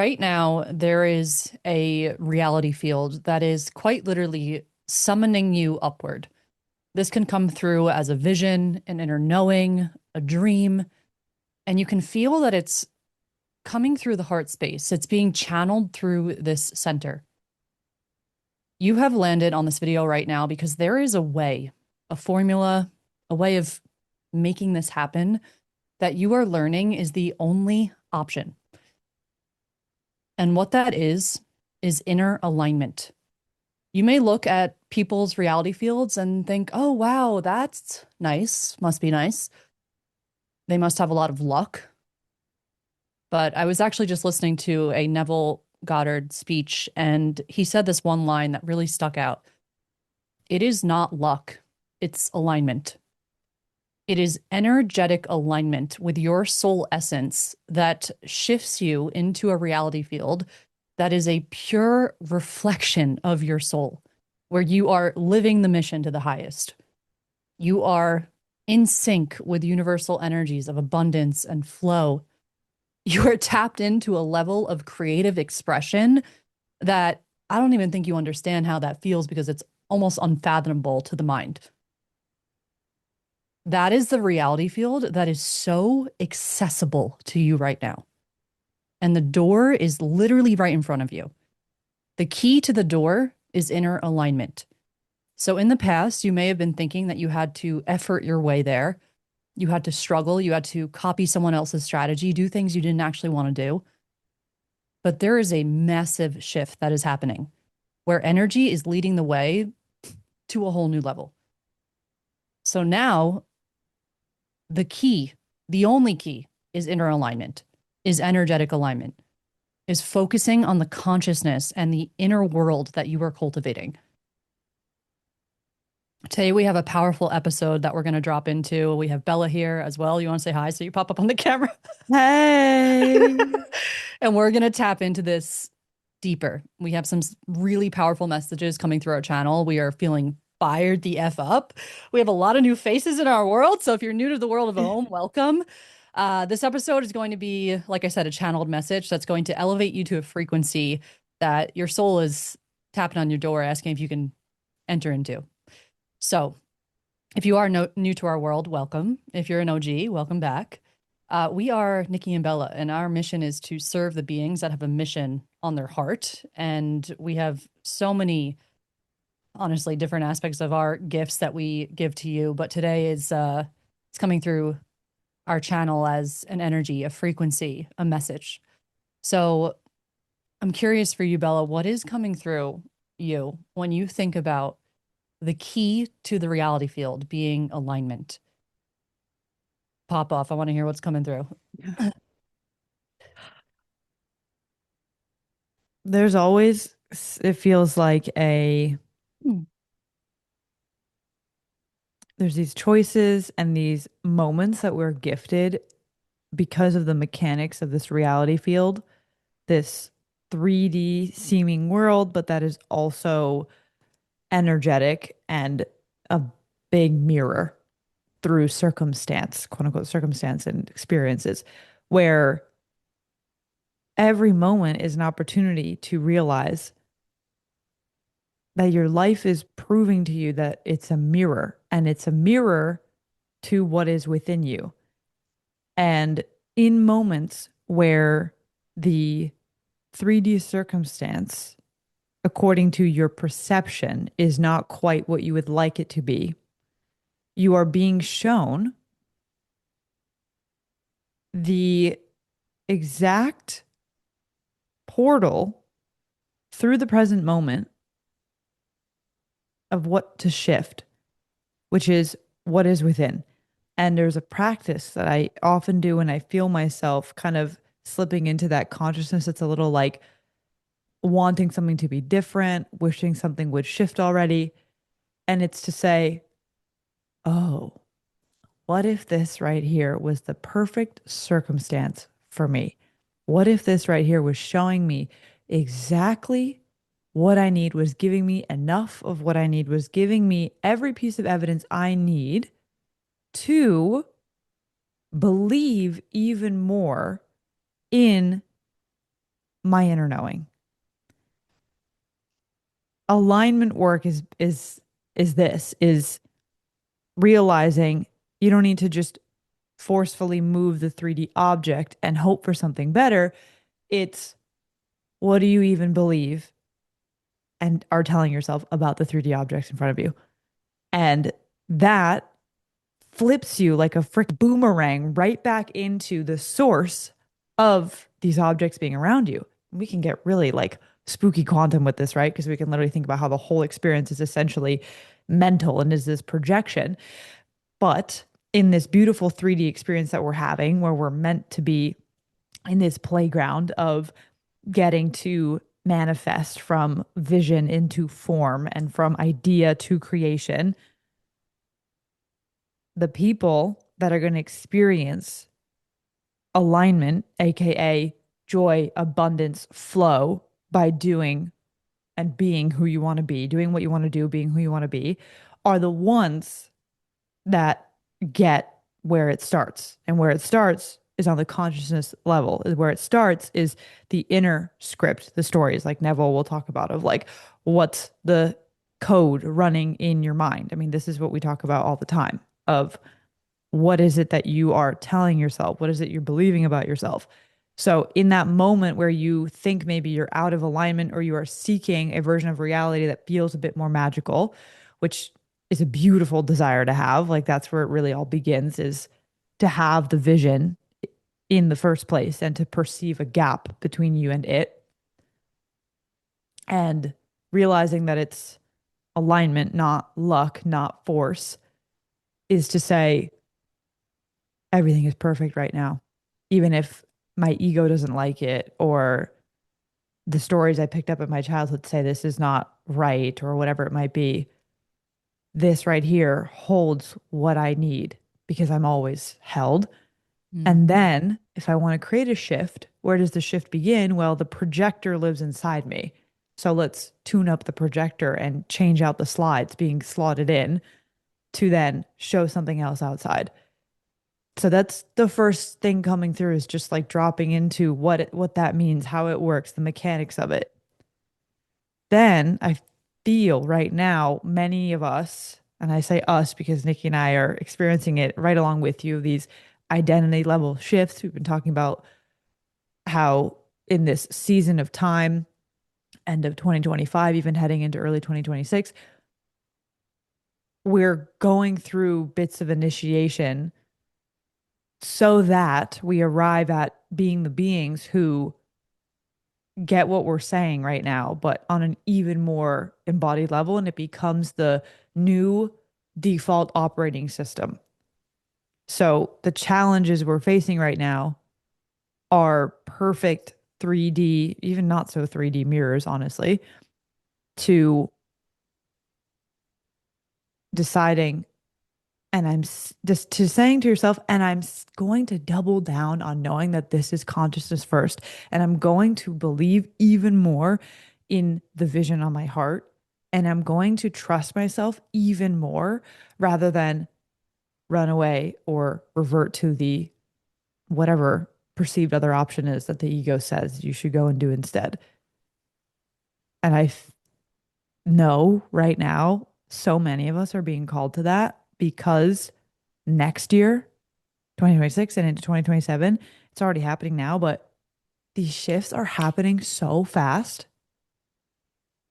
Right now, there is a reality field that is quite literally summoning you upward. This can come through as a vision, an inner knowing, a dream, and you can feel that it's coming through the heart space. It's being channeled through this center. You have landed on this video right now because there is a way, a formula, a way of making this happen that you are learning is the only option. And what that is inner alignment. You may look at people's reality fields and think, oh, wow, that's nice. Must be nice. They must have a lot of luck. But I was actually just listening to a Neville Goddard speech, and he said this one line that really stuck out. It is not luck, it's alignment. It is energetic alignment with your soul essence that shifts you into a reality field that is a pure reflection of your soul, where you are living the mission to the highest. You are in sync with universal energies of abundance and flow. You are tapped into a level of creative expression that I don't even think you understand how that feels because it's almost unfathomable to the mind. That is the reality field that is so accessible to you right now. And the door is literally right in front of you. The key to the door is inner alignment. So in the past, you may have been thinking that you had to effort your way there. You had to struggle. You had to copy someone else's strategy, do things you didn't actually want to do. But there is a massive shift that is happening where energy is leading the way to a whole new level. So now the key, the only key is inner alignment, is energetic alignment, is focusing on the consciousness and the inner world that you are cultivating. Today, we have a powerful episode that we're going to drop into. We have Bella here as well. You want to say hi so you pop up on the camera? Hey. And we're going to tap into this deeper. We have some really powerful messages coming through our channel. We are feeling fired the F up. We have a lot of new faces in our world. So if you're new to the world of home, welcome. This episode is going to be, like I said, a channeled message that's going to elevate you to a frequency that your soul is tapping on your door, asking if you can enter into. So if you are new to our world, welcome. If you're an OG, welcome back. We are Nikki and Bella, and our mission is to serve the beings that have a mission on their heart. And we have so many, honestly, different aspects of our gifts that we give to you. But today is it's coming through our channel as an energy, a frequency, a message. So I'm curious for you, Bella, what is coming through you when you think about the key to the reality field being alignment? Pop off. I want to hear what's coming through. There's always, it feels like Hmm. there's these choices and these moments that we're gifted because of the mechanics of this reality field, this 3D seeming world, but that is also energetic and a big mirror through circumstance, quote unquote, circumstance and experiences, where every moment is an opportunity to realize that your life is proving to you that it's a mirror and it's a mirror to what is within you. And in moments where the 3D circumstance, according to your perception, is not quite what you would like it to be, you are being shown the exact portal through the present moment of what to shift, which is what is within. And there's a practice that I often do when I feel myself kind of slipping into that consciousness. It's a little like wanting something to be different, wishing something would shift already. And it's to say, oh, what if this right here was the perfect circumstance for me? What if this right here was showing me exactly what I need, was giving me enough of what I need, was giving me every piece of evidence I need to believe even more in my inner knowing. Alignment work is realizing you don't need to just forcefully move the 3D object and hope for something better. It's what do you even believe and are telling yourself about the 3D objects in front of you. And that flips you like a frick boomerang right back into the source of these objects being around you. We can get really like spooky quantum with this, right? Because we can literally think about how the whole experience is essentially mental and is this projection. But in this beautiful 3D experience that we're having, where we're meant to be in this playground of getting to manifest from vision into form and from idea to creation, the people that are going to experience alignment, aka joy, abundance, flow by doing and being who you want to be, doing what you want to do, being who you want to be, are the ones that get where it starts. And where it starts is on the consciousness level. Where it starts is the inner script, the stories like Neville will talk about of like what's the code running in your mind. I mean, this is what we talk about all the time of what is it that you are telling yourself? What is it you're believing about yourself? So, in that moment where you think maybe you're out of alignment or you are seeking a version of reality that feels a bit more magical, which is a beautiful desire to have, like that's where it really all begins is to have the vision in the first place and to perceive a gap between you and it and realizing that it's alignment, not luck, not force, is to say, everything is perfect right now. Even if my ego doesn't like it, or the stories I picked up in my childhood say this is not right, or whatever it might be, this right here holds what I need because I'm always held. Mm. And then if I want to create a shift, where does the shift begin? Well, the projector lives inside me. So let's tune up the projector and change out the slides being slotted in to then show something else outside. So that's the first thing coming through is just like dropping into what that means, how it works, the mechanics of it. Then I feel right now many of us, and I say us because Nikki and I are experiencing it right along with you, these identity level shifts. We've been talking about how in this season of time, end of 2025, even heading into early 2026, we're going through bits of initiation so that we arrive at being the beings who get what we're saying right now, but on an even more embodied level. And it becomes the new default operating system. So the challenges we're facing right now are perfect 3D, even not so 3D mirrors, honestly, to deciding and just to saying to yourself, and going to double down on knowing that this is consciousness first. And I'm going to believe even more in the vision on my heart. And I'm going to trust myself even more rather than run away or revert to the whatever perceived other option is that the ego says you should go and do instead. And know right now, so many of us are being called to that because next year, 2026 and into 2027, it's already happening now, but these shifts are happening so fast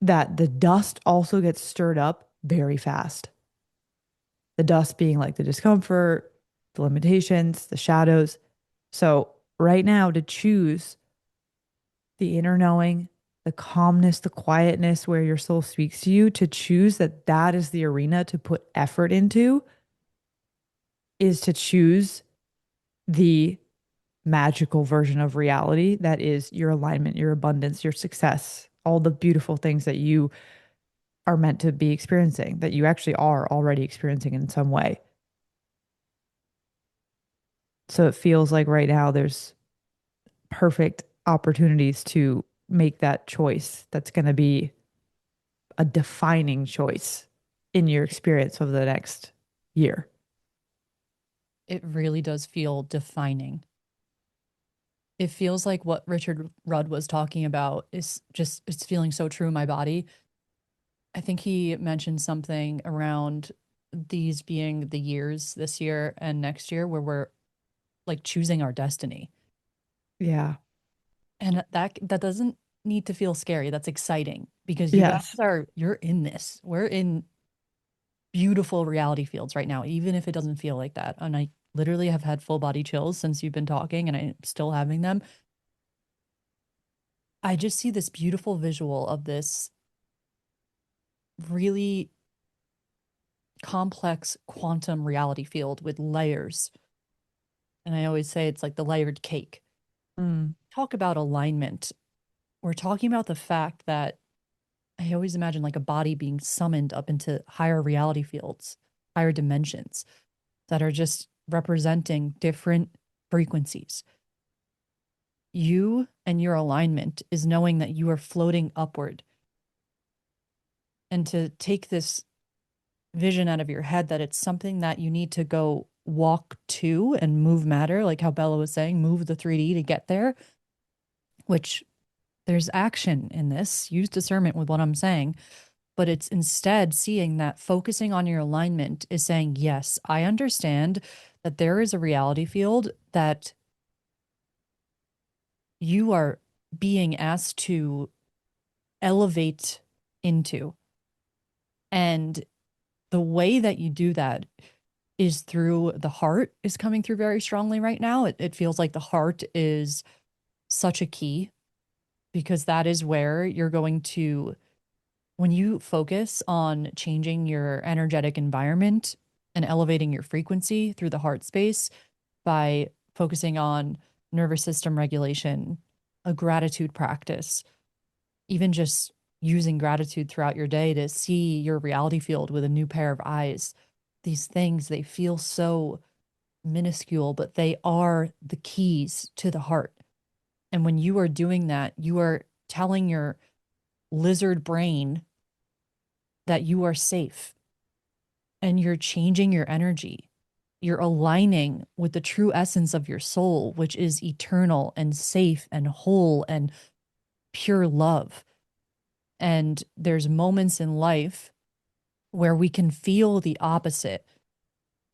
that the dust also gets stirred up very fast. The dust being like the discomfort, the limitations, the shadows. So, right now, to choose the inner knowing, the calmness, the quietness where your soul speaks to you, to choose that that is the arena to put effort into is to choose the magical version of reality that is your alignment, your abundance, your success, all the beautiful things that you are meant to be experiencing, that you actually are already experiencing in some way. So it feels like right now there's perfect opportunities to make that choice that's going to be a defining choice in your experience over the next year. It really does feel defining. It feels like what Richard Rudd was talking about is just, it's feeling so true in my body. I think he mentioned something around these being the years this year and next year where we're like choosing our destiny. Yeah. And that doesn't need to feel scary. That's exciting because you guys Yes. are, you're in this. We're in beautiful reality fields right now, even if it doesn't feel like that. And I literally have had full body chills since you've been talking and I'm still having them. I just see this beautiful visual of this really complex quantum reality field with layers. And I always say it's like the layered cake. Mm. Talk about alignment. We're talking about the fact that I always imagine like a body being summoned up into higher reality fields, higher dimensions that are just representing different frequencies. You and your alignment is knowing that you are floating upward. And to take this vision out of your head that it's something that you need to go walk to and move matter, like how Bella was saying, move the 3D to get there, which there's action in this. Use discernment with what I'm saying. But it's instead seeing that focusing on your alignment is saying, yes, I understand that there is a reality field that you are being asked to elevate into. And the way that you do that is through the heart is coming through very strongly right now. It feels like the heart is such a key because that is where you're going to, when you focus on changing your energetic environment and elevating your frequency through the heart space by focusing on nervous system regulation, a gratitude practice, even just using gratitude throughout your day to see your reality field with a new pair of eyes. These things, they feel so minuscule, but they are the keys to the heart. And when you are doing that, you are telling your lizard brain that you are safe and you're changing your energy. You're aligning with the true essence of your soul, which is eternal and safe and whole and pure love. And there's moments in life where we can feel the opposite.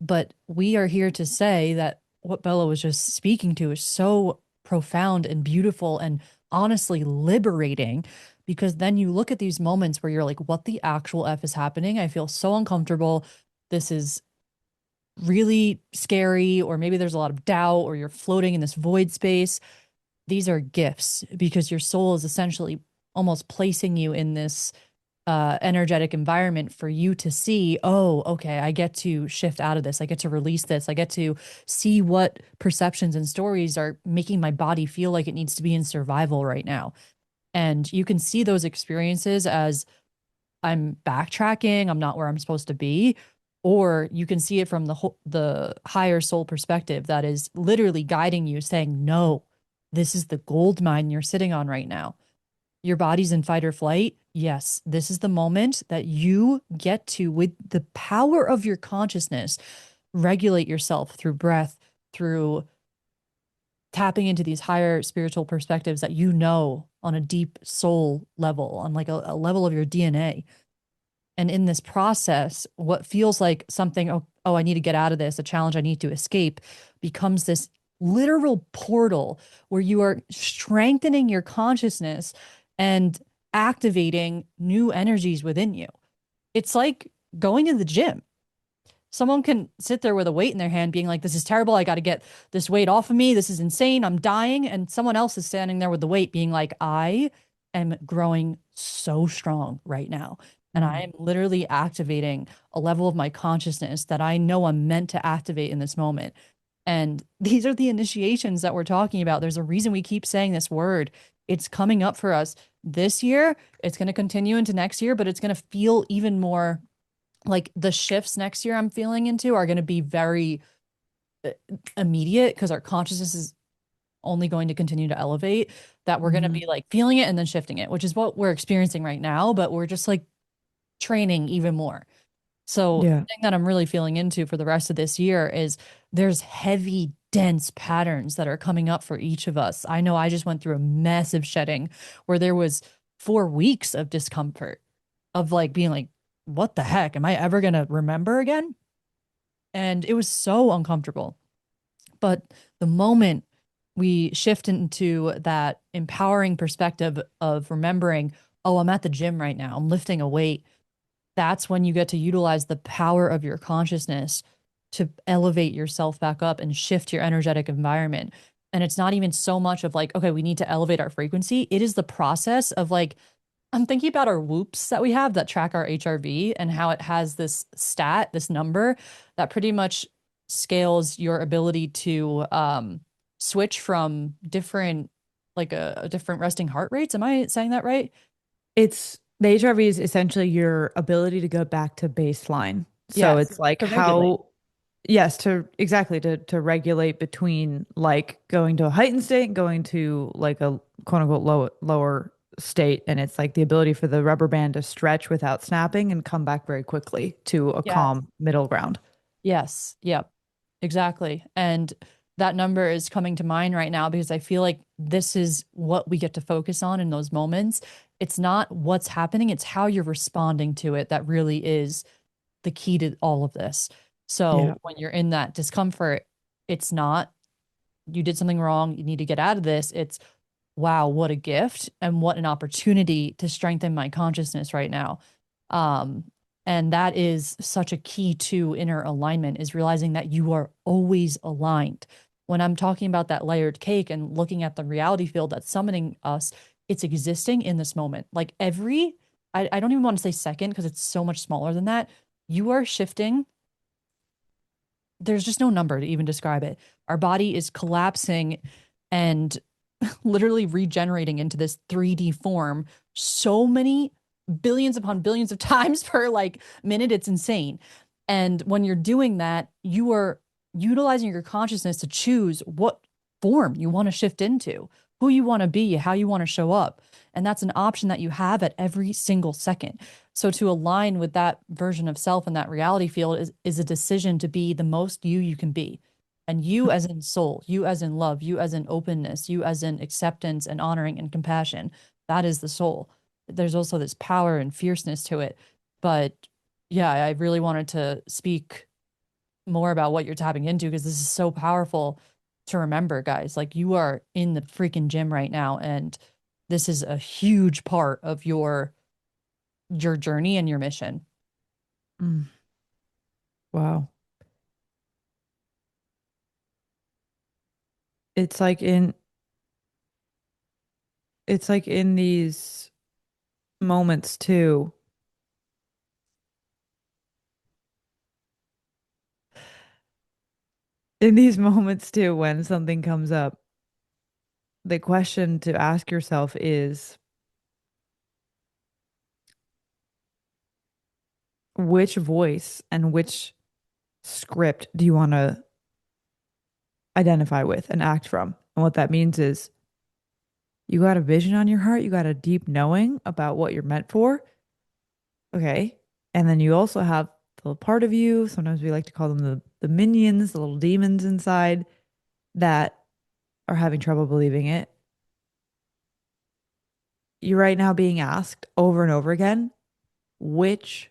But we are here to say that what Bella was just speaking to is so profound and beautiful and honestly liberating because then you look at these moments where you're like, what the actual F is happening? I feel so uncomfortable. This is really scary, or maybe there's a lot of doubt, or you're floating in this void space. These are gifts because your soul is essentially almost placing you in this energetic environment for you to see, oh, okay, I get to shift out of this. I get to release this. I get to see what perceptions and stories are making my body feel like it needs to be in survival right now. And you can see those experiences as I'm backtracking, I'm not where I'm supposed to be, or you can see it from the higher soul perspective that is literally guiding you saying, "No, this is the gold mine you're sitting on right now. Your body's in fight or flight. Yes, this is the moment that you get to, with the power of your consciousness, regulate yourself through breath, through tapping into these higher spiritual perspectives that you know on a deep soul level, on like a level of your DNA. And in this process, what feels like something, oh, I need to get out of this, a challenge I need to escape, becomes this literal portal where you are strengthening your consciousness and activating new energies within you. It's like going to the gym. Someone can sit there with a weight in their hand, being like, this is terrible. I got to get this weight off of me. This is insane. I'm dying. And someone else is standing there with the weight, being like, I am growing so strong right now. And I Mm. am literally activating a level of my consciousness that I know I'm meant to activate in this moment. And these are the initiations that we're talking about. There's a reason we keep saying this word. It's coming up for us this year. It's going to continue into next year, but it's going to feel even more like the shifts next year I'm feeling into are going to be very uh, immediate because our consciousness is only going to continue to elevate, that we're going to Mhm. be like feeling it and then shifting it, which is what we're experiencing right now, but we're just like training even more. So the Yeah. thing that I'm really feeling into for the rest of this year is there's heavy, dense patterns that are coming up for each of us. I know I just went through a massive shedding where there was 4 weeks of discomfort of like being like, what the heck? Am I ever gonna remember again? And it was so uncomfortable. But the moment we shift into that empowering perspective of remembering, oh, I'm at the gym right now, I'm lifting a weight, that's when you get to utilize the power of your consciousness to elevate yourself back up and shift your energetic environment. And it's not even so much of like, okay, we need to elevate our frequency. It is the process of like, I'm thinking about our whoops that we have that track our HRV and how it has this stat, this number that pretty much scales your ability to switch from different, like a different resting heart rates. Am I saying that right? It's the HRV is essentially your ability to go back to baseline. So Yes, it's like to regulate. how, yes, to exactly to regulate between like going to a heightened state and going to like a quote unquote lower state. And it's like the ability for the rubber band to stretch without snapping and come back very quickly to a Yes. calm middle ground. Yes. Yep. Exactly. And that number is coming to mind right now because I feel like this is what we get to focus on in those moments. It's not what's happening, it's how you're responding to it that really is the key to all of this. Yeah. So when you're in that discomfort, it's not you did something wrong, you need to get out of this. It's wow, what a gift and what an opportunity to strengthen my consciousness right now. Um, and that is such a key to inner alignment is realizing that you are always aligned. When I'm talking about that layered cake and looking at the reality field that's summoning us, it's existing in this moment. Like I don't even want to say second because it's so much smaller than that. You are shifting. There's just no number to even describe it. Our body is collapsing and literally regenerating into this 3D form so many billions upon billions of times per like minute. It's insane. And when you're doing that, you are utilizing your consciousness to choose what form you want to shift into, who you want to be, how you want to show up. And that's an option that you have at every single second. So to align with that version of self and that reality field is a decision to be the most you can be. And you as in soul, you as in love, you as in openness, you as in acceptance and honoring and compassion. That is the soul. There's also this power and fierceness to it. But yeah, I really wanted to speak more about what you're tapping into because this is so powerful to remember, guys. Like you are in the freaking gym right now, and this is a huge part of your journey and your mission. Mm, wow. It's like in it's like in these moments too. In these moments too, when something comes up, the question to ask yourself is which voice and which script do you want to identify with and act from? And what that means is you got a vision on your heart, you got a deep knowing about what you're meant for. Okay. And then you also have the part of you, sometimes we like to call them the minions, the little demons inside that are having trouble believing it. You're right now being asked over and over again, which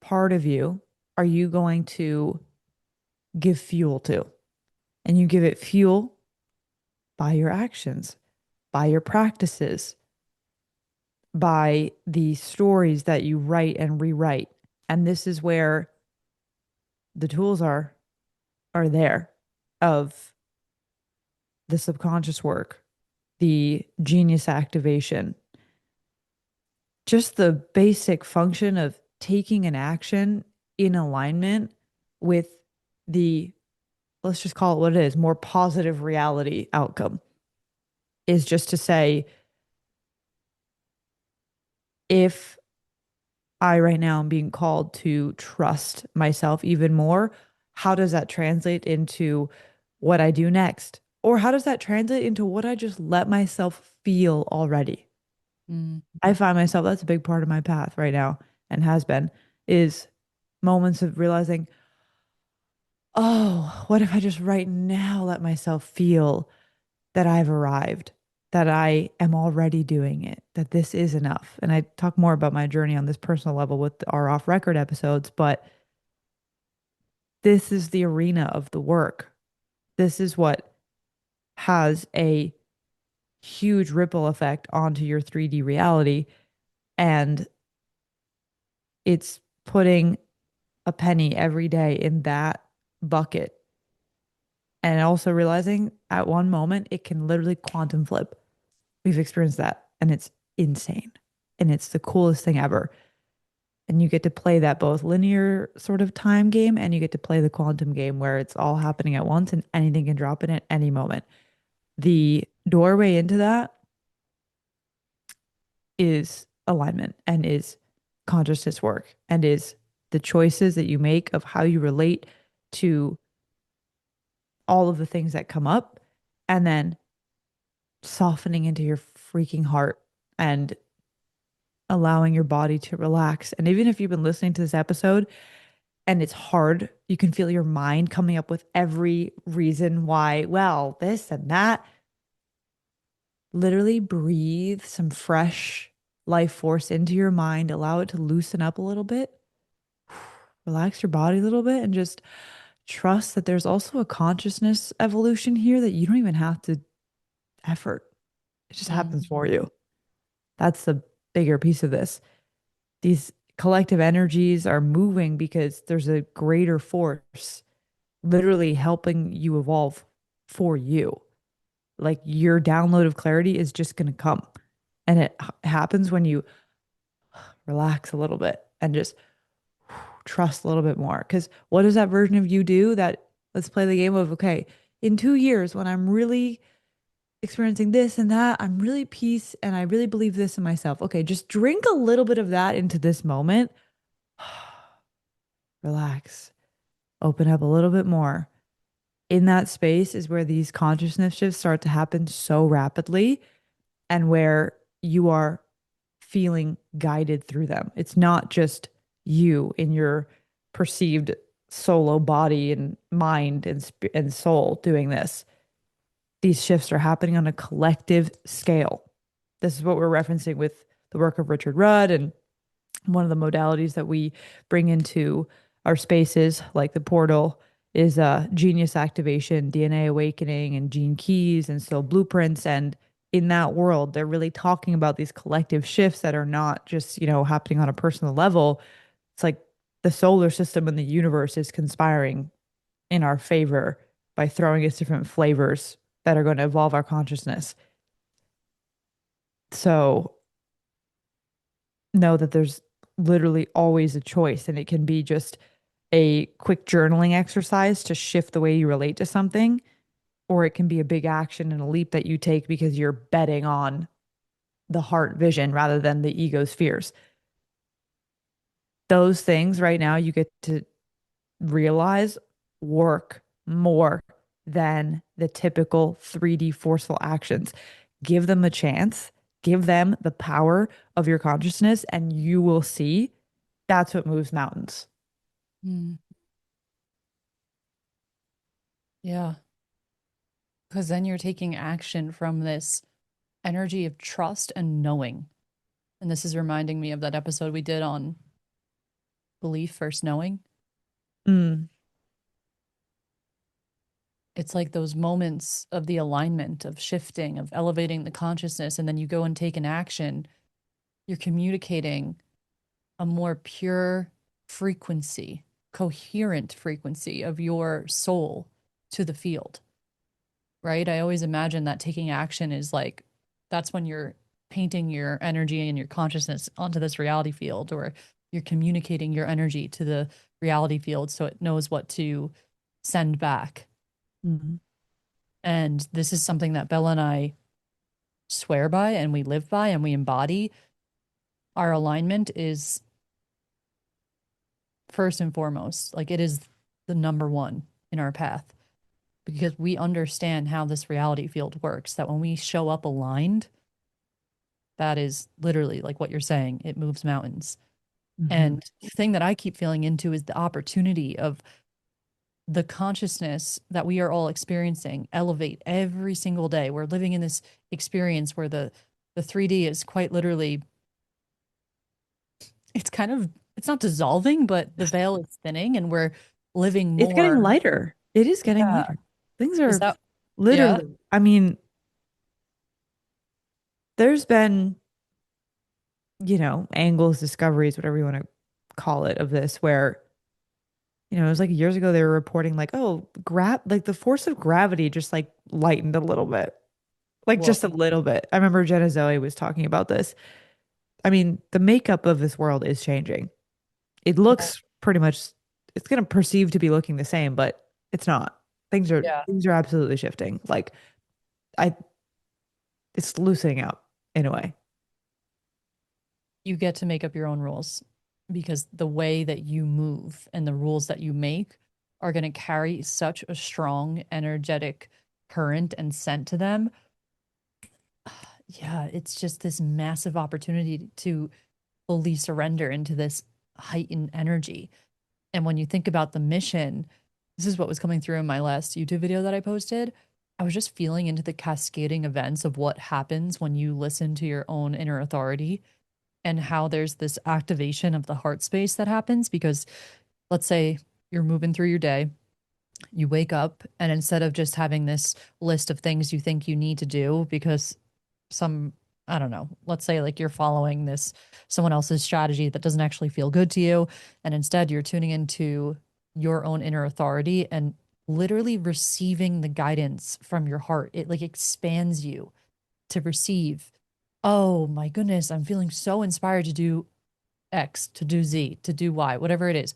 part of you are you going to give fuel to? And you give it fuel by your actions, by your practices, by the stories that you write and rewrite. And this is where the tools are there of the subconscious work, the genius activation, just the basic function of taking an action in alignment with the, let's just call it what it is, more positive reality outcome is just to say, if I right now am being called to trust myself even more, how does that translate into what I do next? Or how does that translate into what I just let myself feel already? Mm. I find myself, that's a big part of my path right now and has been, is moments of realizing, oh, what if I just right now let myself feel that I've arrived, that I am already doing it, that this is enough. And I talk more about my journey on this personal level with our off record episodes, but this is the arena of the work. This is what has a huge ripple effect onto your 3D reality. And it's putting a penny every day in that bucket. And also realizing at one moment it can literally quantum flip. We've experienced that and it's insane. And it's the coolest thing ever. And you get to play that both linear sort of time game and you get to play the quantum game where it's all happening at once and anything can drop in at any moment. The doorway into that is alignment and is consciousness work and is the choices that you make of how you relate to all of the things that come up and then softening into your freaking heart and allowing your body to relax. And even if you've been listening to this episode and it's hard, you can feel your mind coming up with every reason why, well, this and that. Literally breathe some fresh life force into your mind, allow it to loosen up a little bit, relax your body a little bit, and just trust that there's also a consciousness evolution here that you don't even have to effort. It just happens Mm. for you. That's the bigger piece of this. These collective energies are moving because there's a greater force literally helping you evolve for you. Like your download of clarity is just going to come. And it happens when you relax a little bit and just trust a little bit more. Because what does that version of you do? That let's play the game of, okay, in 2 years, when I'm really experiencing this and that, I'm really peace and I really believe this in myself. Okay, just drink a little bit of that into this moment. Relax, open up a little bit more. In that space is where these consciousness shifts start to happen so rapidly and where you are feeling guided through them. It's not just you in your perceived solo body and mind and soul doing this. These shifts are happening on a collective scale. This is what we're referencing with the work of Richard Rudd and one of the modalities that we bring into our spaces, like the portal, is genius activation, DNA awakening, and gene keys and soul blueprints. And in that world, they're really talking about these collective shifts that are not just, happening on a personal level. It's like the solar system and the universe is conspiring in our favor by throwing us different flavors that are going to evolve our consciousness. So know that there's literally always a choice, and it can be just a quick journaling exercise to shift the way you relate to something, or it can be a big action and a leap that you take because you're betting on the heart vision rather than the ego's fears. Those things right now you get to realize work more than the typical 3D forceful actions. Give them a chance, give them the power of your consciousness, and you will see that's what moves mountains. Mm. Yeah. Because then you're taking action from this energy of trust and knowing. And this is reminding me of that episode we did on belief first knowing. Mm, It's like those moments of the alignment, of shifting, of elevating the consciousness, and then you go and take an action. You're communicating a more pure frequency, coherent frequency of your soul to the field, right? I always imagine that taking action is like that's when you're painting your energy and your consciousness onto this reality field, or you're communicating your energy to the reality field so it knows what to send back. mhm, And this is something that Bella and I swear by and we live by and we embody. Our alignment is first and foremost, like it is the number one in our path because we understand how this reality field works. That when we show up aligned, that is literally like what you're saying, it moves mountains. mhm, And the thing that I keep feeling into is the opportunity of the consciousness that we are all experiencing elevate every single day. We're living in this experience where the 3D is quite literally, it's kind of, it's not dissolving, but the veil is thinning and we're living It's getting more. lighter. It is getting Yeah. lighter. Things Is are that, yeah? literally, I mean, there's been, angles, discoveries, whatever you want to call it, of this where, it was like years ago they were reporting like, oh, like the force of gravity just like lightened a little bit. Like Whoa. just a little bit. I remember Jenna Zoe was talking about this. I mean, the makeup of this world is changing. It Well, looks pretty much, it's going to perceive to be looking the same, but it's not. Things are yeah. things are absolutely shifting. Like I it's loosening up in a way. You get to make up your own rules because the way that you move and the rules that you make are going to carry such a strong energetic current and scent to them. Yeah, it's just this massive opportunity to fully surrender into this heightened energy. And when you think about the mission, this is what was coming through in my last YouTube video that I posted. I was just feeling into the cascading events of what happens when you listen to your own inner authority and how there's this activation of the heart space that happens. Because let's say you're moving through your day, you wake up, and instead of just having this list of things you think you need to do because some, I don't know, let's say like you're following this someone else's strategy that doesn't actually feel good to you, and instead you're tuning into your own inner authority and literally receiving the guidance from your heart. It like expands you to receive, oh my goodness, I'm feeling so inspired to do X, to do Z, to do Y, whatever it is.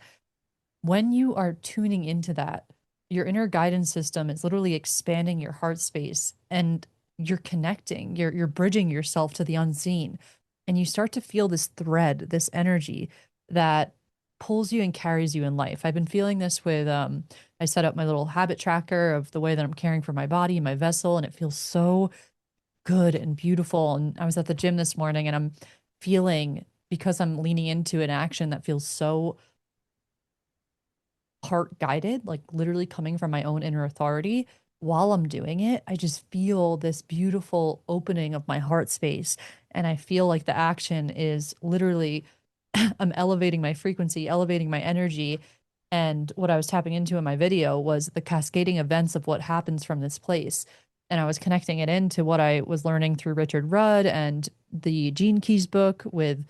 When you are tuning into that, your inner guidance system is literally expanding your heart space and you're connecting, you're bridging yourself to the unseen. And you start to feel this thread, this energy that pulls you and carries you in life. I've been feeling this with I set up my little habit tracker of the way that I'm caring for my body, my vessel, and it feels so good and beautiful. And I was at the gym this morning and I'm feeling, because I'm leaning into an action that feels so heart guided, like literally coming from my own inner authority. While I'm doing it, I just feel this beautiful opening of my heart space. And I feel like the action is literally, I'm elevating my frequency, elevating my energy. And what I was tapping into in my video was the cascading events of what happens from this place. And I was connecting it into what I was learning through Richard Rudd and the Gene Keys book with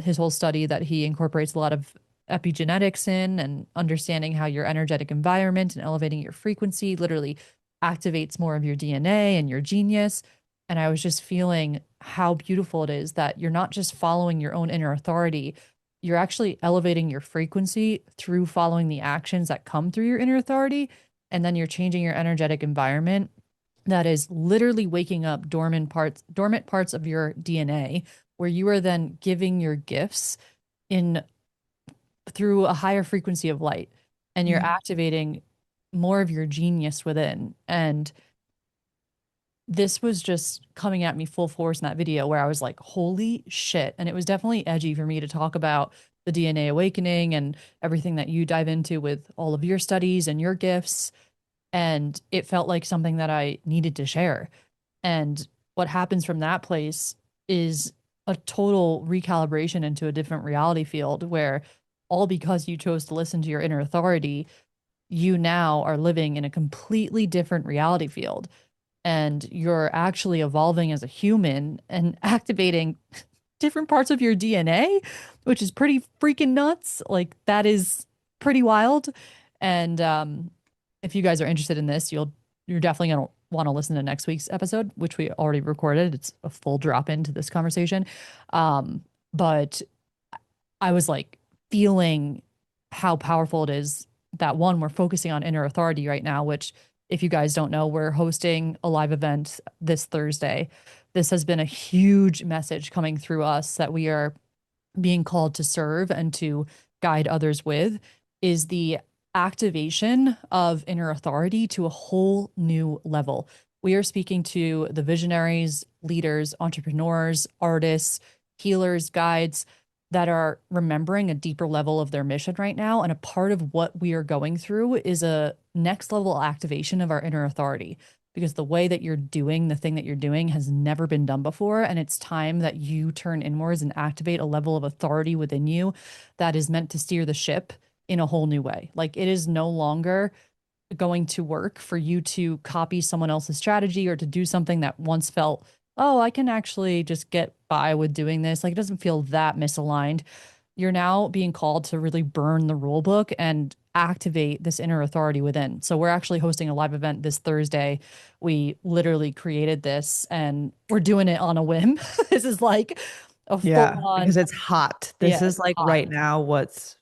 his whole study that he incorporates a lot of epigenetics in and understanding how your energetic environment and elevating your frequency literally activates more of your DNA and your genius. And I was just feeling how beautiful it is that you're not just following your own inner authority, you're actually elevating your frequency through following the actions that come through your inner authority. And then you're changing your energetic environment that is literally waking up dormant parts of your DNA, where you are then giving your gifts in through a higher frequency of light, and you're Mm. activating more of your genius within. And this was just coming at me full force in that video where I was like, holy shit. And it was definitely edgy for me to talk about the DNA awakening and everything that you dive into with all of your studies and your gifts. And it felt like something that I needed to share. And what happens from that place is a total recalibration into a different reality field where all because you chose to listen to your inner authority, you now are living in a completely different reality field. And you're actually evolving as a human and activating different parts of your DNA, which is pretty freaking nuts. Like, that is pretty wild. And if you guys are interested in this, you're definitely gonna want to listen to next week's episode, which we already recorded. It's a full drop into this conversation. But I was like feeling how powerful it is that one, we're focusing on inner authority right now, which, if you guys don't know, we're hosting a live event this Thursday. This has been a huge message coming through us that we are being called to serve and to guide others with, is the activation of inner authority to a whole new level. We are speaking to the visionaries, leaders, entrepreneurs, artists, healers, guides, that are remembering a deeper level of their mission right now. And a part of what we are going through is a next level activation of our inner authority. Because the way that you're doing the thing that you're doing has never been done before. And it's time that you turn inwards and activate a level of authority within you that is meant to steer the ship in a whole new way. Like it is no longer going to work for you to copy someone else's strategy or to do something that once felt, oh, I can actually just get by with doing this. Like it doesn't feel that misaligned. You're now being called to really burn the rule book and activate this inner authority within. So we're actually hosting a live event this Thursday. We literally created this and we're doing it on a whim. This is like a full Yeah, on, because it's hot. This yeah, is it's like hot. right now what's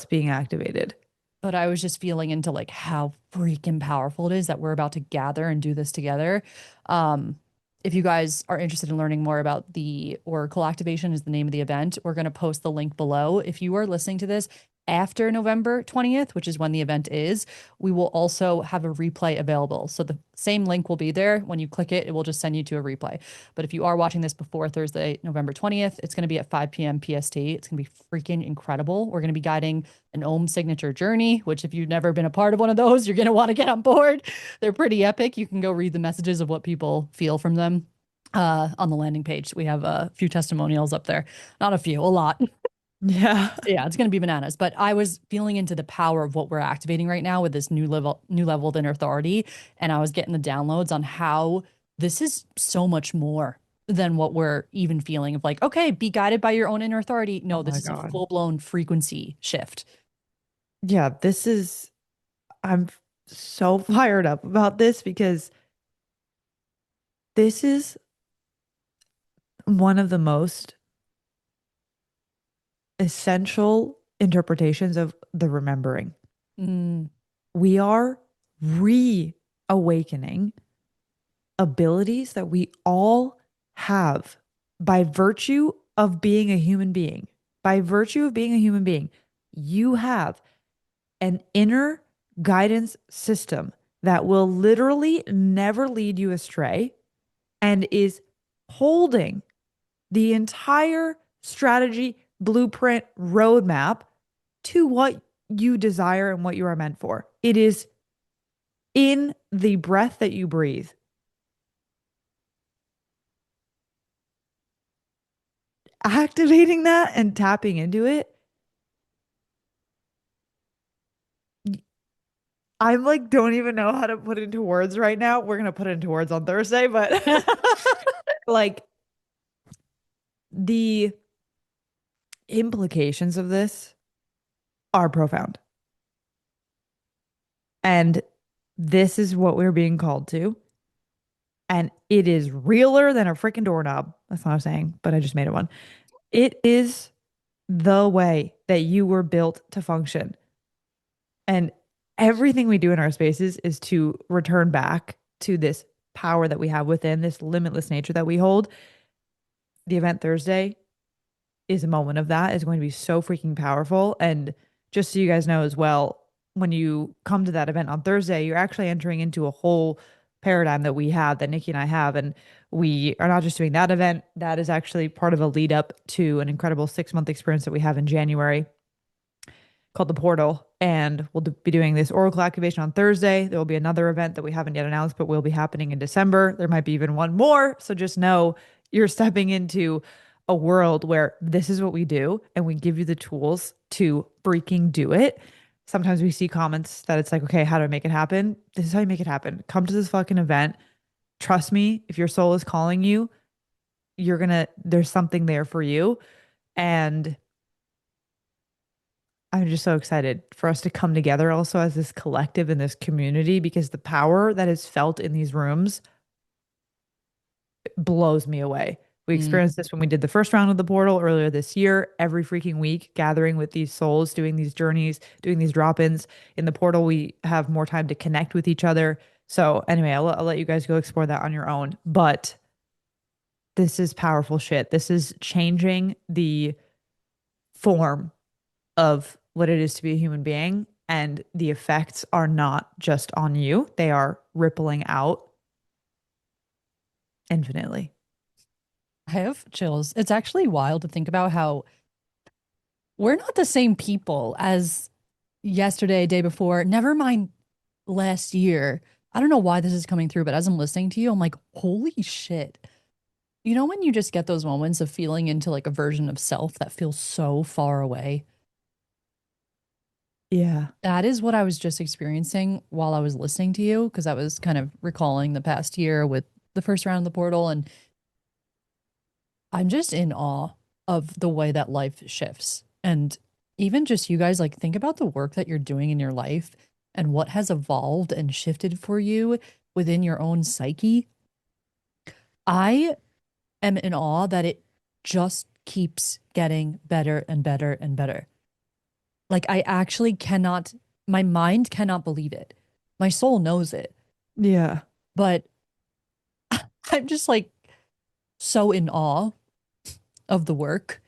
being activated. But I was just feeling into like how freaking powerful it is that we're about to gather and do this together. Um, if you guys are interested in learning more about the Oracle activation is the name of the event, we're going to post the link below. If you are listening to this after November 20th, which is when the event is, we will also have a replay available. So the same link will be there. When you click it, it will just send you to a replay. But if you are watching this before Thursday, November 20th, it's going to be at 5 p.m. PST. It's going to be freaking incredible. We're going to be guiding an Om signature journey, which if you've never been a part of one of those, you're going to want to get on board. They're pretty epic. You can go read the messages of what people feel from them on the landing page. We have a few testimonials up there. Not a few, a lot. Yeah. Yeah, it's going to be bananas. But I was feeling into the power of what we're activating right now with this new level of inner authority. And I was getting the downloads on how this is so much more than what we're even feeling of like, okay, be guided by your own inner authority. Oh No, this my is a God. full-blown frequency shift. Yeah, I'm so fired up about this because this is one of the most essential interpretations of the remembering. Mm, We are reawakening abilities that we all have by virtue of being a human being. By virtue of being a human being, you have an inner guidance system that will literally never lead you astray and is holding the entire strategy, blueprint, roadmap to what you desire and what you are meant for. It is in the breath that you breathe. Activating that and tapping into it, I'm like, don't even know how to put it into words right now. We're going to put it into words on Thursday, but like the implications of this are profound. And this is what we're being called to. And it is realer than a freaking doorknob. That's not what I'm saying, but I just made it one. It is the way that you were built to function. And everything we do in our spaces is to return back to this power that we have within, this limitless nature that we hold. The event Thursday is a moment of that. It's going to be so freaking powerful. And just so you guys know as well, when you come to that event on Thursday, you're actually entering into a whole paradigm that we have, that Nikki and I have. And we are not just doing that event, that is actually part of a lead up to an incredible 6 month experience that we have in January called the Portal. And we'll be doing this Oracle activation on Thursday. There will be another event that we haven't yet announced, but will be happening in December. There might be even one more. So just know you're stepping into a world where this is what we do and we give you the tools to freaking do it. Sometimes we see comments that it's like, okay, how do I make it happen? This is how you make it happen. Come to this fucking event. Trust me, if your soul is calling you, there's something there for you. And I'm just so excited for us to come together also as this collective and this community because the power that is felt in these rooms blows me away. We mm. experienced this when we did the first round of the portal earlier this year, every freaking week, gathering with these souls, doing these journeys, doing these drop ins. In the portal, we have more time to connect with each other. So, anyway, I'll let you guys go explore that on your own. But this is powerful shit. This is changing the form of what it is to be a human being. And the effects are not just on you, they are rippling out infinitely. I have chills. It's actually wild to think about how we're not the same people as yesterday, day before, never mind last year. I don't know why this is coming through, but as I'm listening to you, I'm like, holy shit. You know, when you just get those moments of feeling into like a version of self that feels so far away? Yeah. That is what I was just experiencing while I was listening to you, because I was kind of recalling the past year with the first round of the portal. And I'm just in awe of the way that life shifts. And even just you guys, like, think about the work that you're doing in your life and what has evolved and shifted for you within your own psyche. I am in awe that it just keeps getting better and better and better. Like, I actually cannot, my mind cannot believe it. My soul knows it, Yeah. but I'm just like so in awe of the work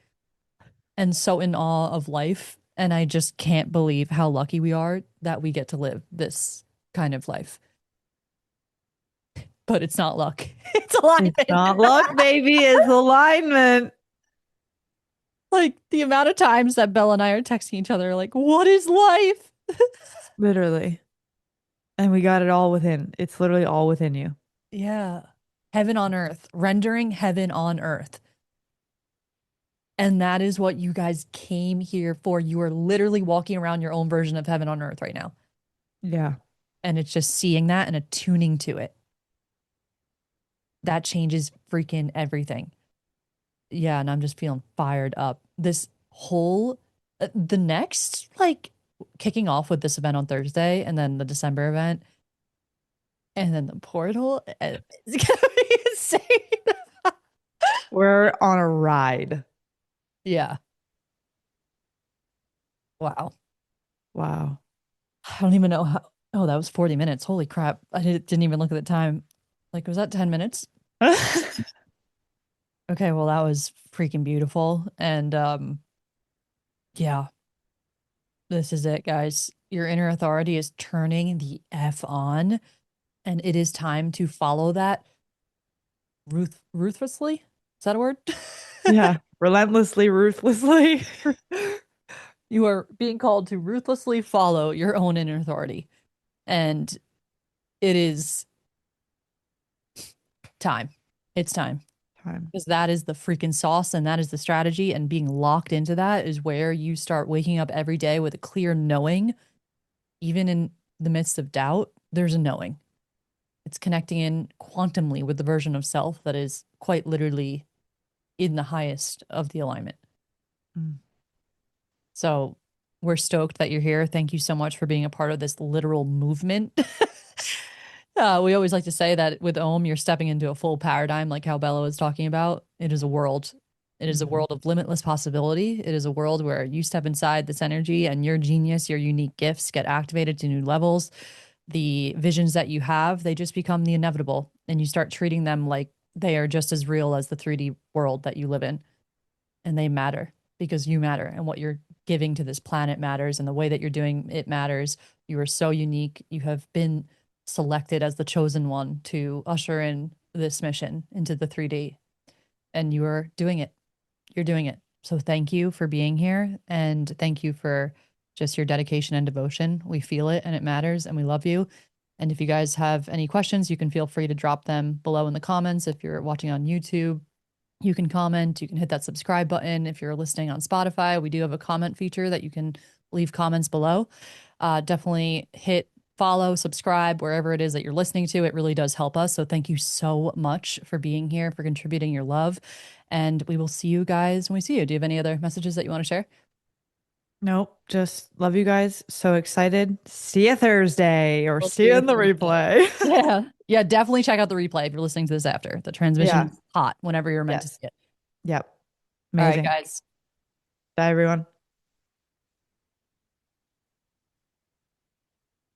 and so in awe of life. And I just can't believe how lucky we are that we get to live this kind of life. But it's not luck, it's It's alignment. not luck, baby. It's alignment. Like the amount of times that Bella and I are texting each other, like, what is life? Literally. And we got it all within. It's literally all within you. Yeah. Heaven on earth, rendering heaven on earth. And that is what you guys came here for. You are literally walking around your own version of heaven on earth right now. Yeah. And it's just seeing that and attuning to it. That changes freaking everything. Yeah. And I'm just feeling fired up. This whole, the next, like, kicking off with this event on Thursday and then the December event and then the portal, it's going to be insane. We're on a ride. Yeah. Wow. Wow. I don't even know how. Oh, that was 40 minutes. Holy crap. Didn't even look at the time. Like, was that 10 minutes? Okay, well, that was freaking beautiful. And yeah, this is it, guys. Your inner authority is turning the F on, and it is time to follow that ruthlessly. Is that a word? Yeah. Relentlessly, ruthlessly. You are being called to ruthlessly follow your own inner authority. And it is time. It's time. Time. Because that is the freaking sauce and that is the strategy. And being locked into that is where you start waking up every day with a clear knowing. Even in the midst of doubt, there's a knowing. It's connecting in quantumly with the version of self that is quite literally in the highest of the alignment. Mm. So we're stoked that you're here. Thank you so much for being a part of this literal movement. We always like to say that with Ohm, you're stepping into a full paradigm, like how Bella was talking about. It is a world. It is a Mhm. world of limitless possibility. It is a world where you step inside this energy and your genius, your unique gifts get activated to new levels. The visions that you have, they just become the inevitable, and you start treating them like they are just as real as the 3D world that you live in. And they matter because you matter, and what you're giving to this planet matters, and the way that you're doing it matters. You are so unique. You have been selected as the chosen one to usher in this mission into the 3D, and you are doing it. You're doing it. So thank you for being here, and thank you for just your dedication and devotion. We feel it and it matters, and we love you. And if you guys have any questions, you can feel free to drop them below in the comments. If you're watching on YouTube, you can comment, you can hit that subscribe button. If you're listening on Spotify, we do have a comment feature that you can leave comments below. Definitely hit follow, subscribe, wherever it is that you're listening to. It really does help us. So thank you so much for being here, for contributing your love. And we will see you guys when we see you. Do you have any other messages that you want to share? Nope. Just love you guys. So excited. See you Thursday or We'll see see you you in the Thursday. replay. Yeah. Yeah, definitely check out the replay if you're listening to this after. The Yeah. transmission's hot whenever you're meant to see Yes. it. Yep. All right, Amazing. guys. Bye, everyone.